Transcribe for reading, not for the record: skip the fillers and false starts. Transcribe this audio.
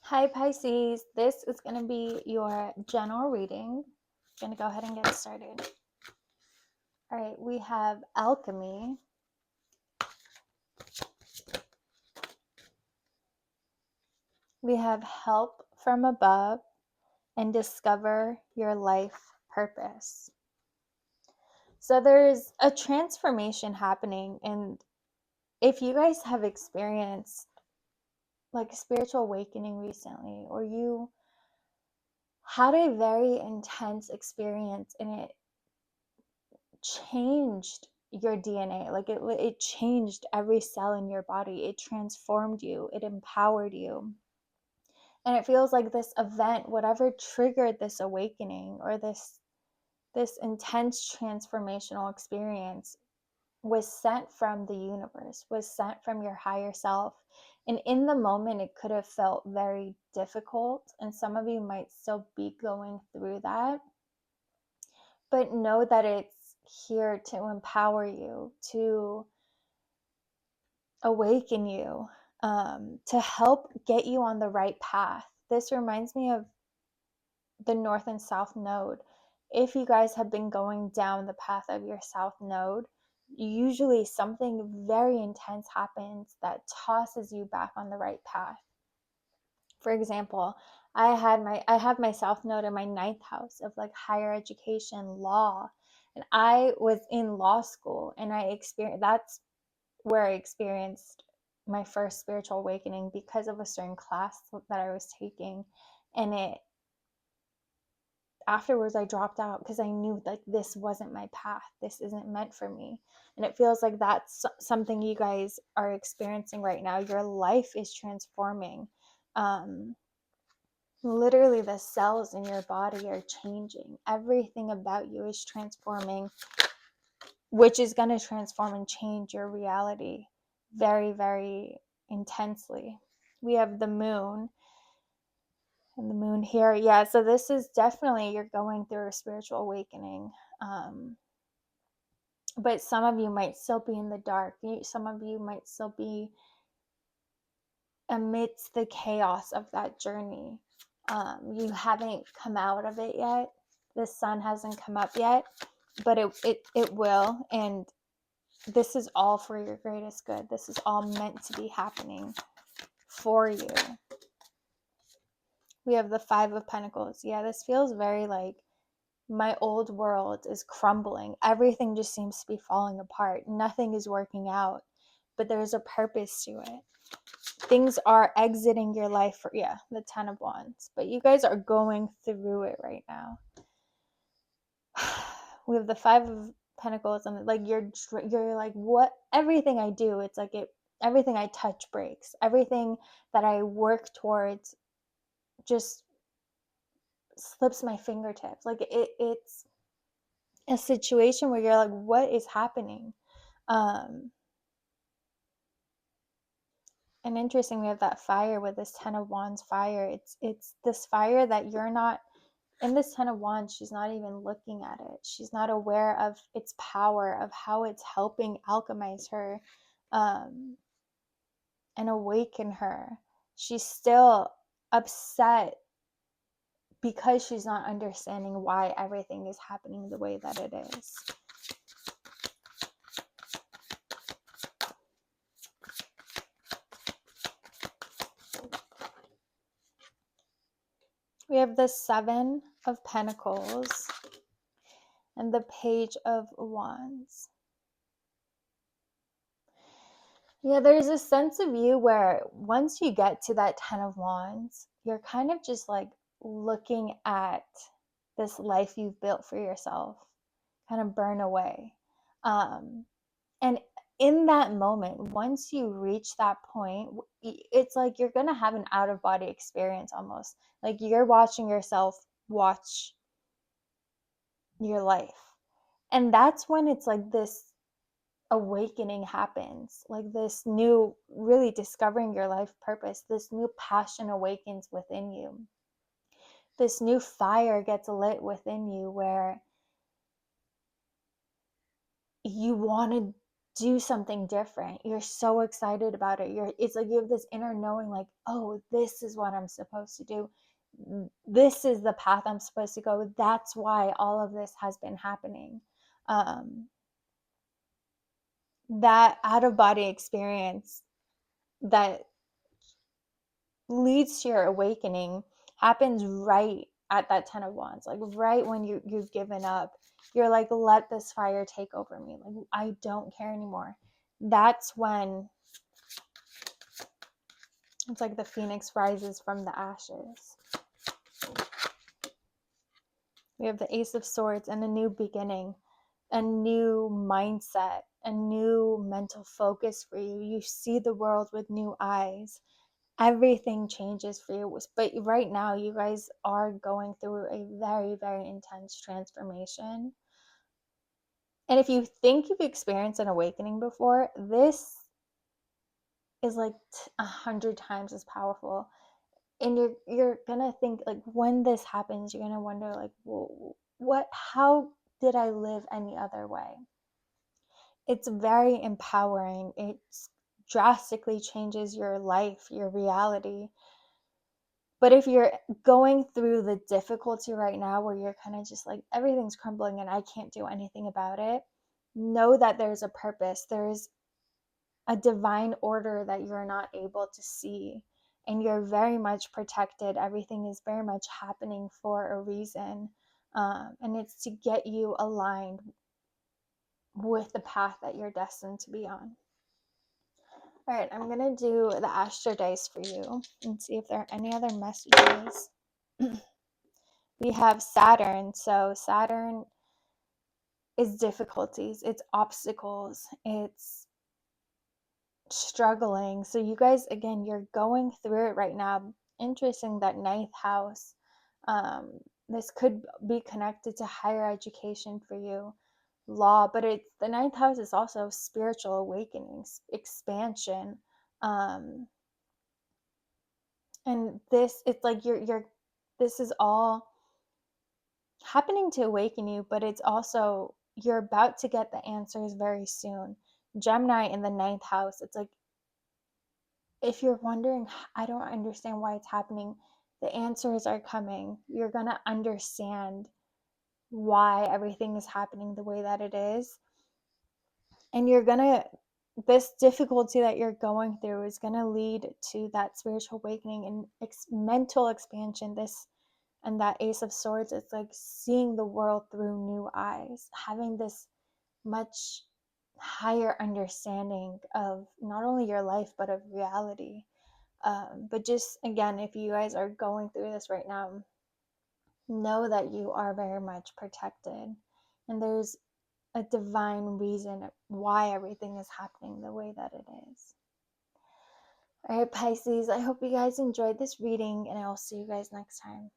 Hi Pisces, this is going to be your general reading. I'm going to go ahead and get started. All right, we have alchemy. We have help from above and discover your life purpose. So there's a transformation happening, and if you guys have experienced like spiritual awakening recently, or you had a very intense experience and it changed your DNA. Like it changed every cell in your body. It transformed you. It empowered you. And it feels like this event, whatever triggered this awakening or this intense transformational experience, was sent from the universe, was sent from your higher self. And in the moment, it could have felt very difficult. And some of you might still be going through that. But know that it's here to empower you, to awaken you, to help get you on the right path. This reminds me of the North and South Node. If you guys have been going down the path of your South Node, usually something very intense happens that tosses you back on the right path. For example, I have my South Node in my ninth house of like higher education, law, and I was in law school, and that's where I experienced my first spiritual awakening because of a certain class that I was taking. And it afterwards I dropped out because I knew like this wasn't my path. This isn't meant for me. And it feels like that's something you guys are experiencing right now. Your life is transforming. Literally, the cells in your body are changing. Everything about you is transforming, which is going to transform and change your reality very, very intensely. We have the moon and the moon here. Yeah, so this is definitely, you're going through a spiritual awakening. But some of you might still be in the dark. Some of you might still be amidst the chaos of that journey. You haven't come out of it yet. The sun hasn't come up yet, but it will. And this is all for your greatest good. This is all meant to be happening for you. We have the Five of Pentacles. Yeah, this feels very like my old world is crumbling. Everything just seems to be falling apart. Nothing is working out, but there's a purpose to it. Things are exiting your life for, yeah, the Ten of Wands, but you guys are going through it right now. We have the Five of Pentacles, and like you're like, what? Everything I do, it's like everything I touch breaks. Everything that I work towards just slips my fingertips. Like it's a situation where you're like, what is happening? And interesting, we have that fire with this Ten of Wands fire. It's this fire that you're not, in this Ten of Wands, she's not even looking at it. She's not aware of its power, of how it's helping alchemize her, and awaken her. She's still upset because she's not understanding why everything is happening the way that it is. We have the Seven of Pentacles and the Page of Wands. Yeah, there's a sense of you where once you get to that Ten of Wands, you're kind of just like looking at this life you've built for yourself kind of burn away. And in that moment, once you reach that point, it's like you're going to have an out of body experience almost. Like you're watching yourself watch your life. And that's when it's like this awakening happens, like this new, really discovering your life purpose. This new passion awakens within you. This new fire gets lit within you where you want to do something different. You're so excited about it. It's like you have this inner knowing, like, oh, this is what I'm supposed to do. This is the path I'm supposed to go. That's why all of this has been happening. That out of body experience that leads to your awakening happens right at that 10 of wands, like right when you've given up. You're like, let this fire take over me, like I don't care anymore. That's when it's like the phoenix rises from the ashes. We have the Ace of Swords and a new beginning, a new mindset, a new mental focus for you. You see the world with new eyes. Everything changes for you. But right now, you guys are going through a very, very intense transformation. And if you think you've experienced an awakening before, this is like 100 times as powerful. And you're gonna think, like, when this happens, you're gonna wonder, like, well, how did I live any other way? It's very empowering. It drastically changes your life, your reality. But if you're going through the difficulty right now where you're kind of just like, everything's crumbling and I can't do anything about it, know that there's a purpose. There's a divine order that you're not able to see. And you're very much protected. Everything is very much happening for a reason. And it's to get you aligned with the path that you're destined to be on. All right, I'm going to do the Astro Dice for you and see if there are any other messages. We have Saturn. So Saturn is difficulties, it's obstacles, it's struggling. So you guys, again, you're going through it right now. Interesting that ninth house. This could be connected to higher education for you, law, but it's the ninth house is also spiritual awakenings, expansion. And this, it's like this is all happening to awaken you, but it's also, you're about to get the answers very soon. Gemini in the ninth house, it's like, if you're wondering, I don't understand why it's happening, the answers are coming. You're going to understand why everything is happening the way that it is. And you're going to, this difficulty that you're going through is going to lead to that spiritual awakening and mental expansion. This and that Ace of Swords, it's like seeing the world through new eyes, having this much higher understanding of not only your life but of reality. But just again, if you guys are going through this right now, know that you are very much protected, and there's a divine reason why everything is happening the way that it is. All right, Pisces, I hope you guys enjoyed this reading, and I will see you guys next time.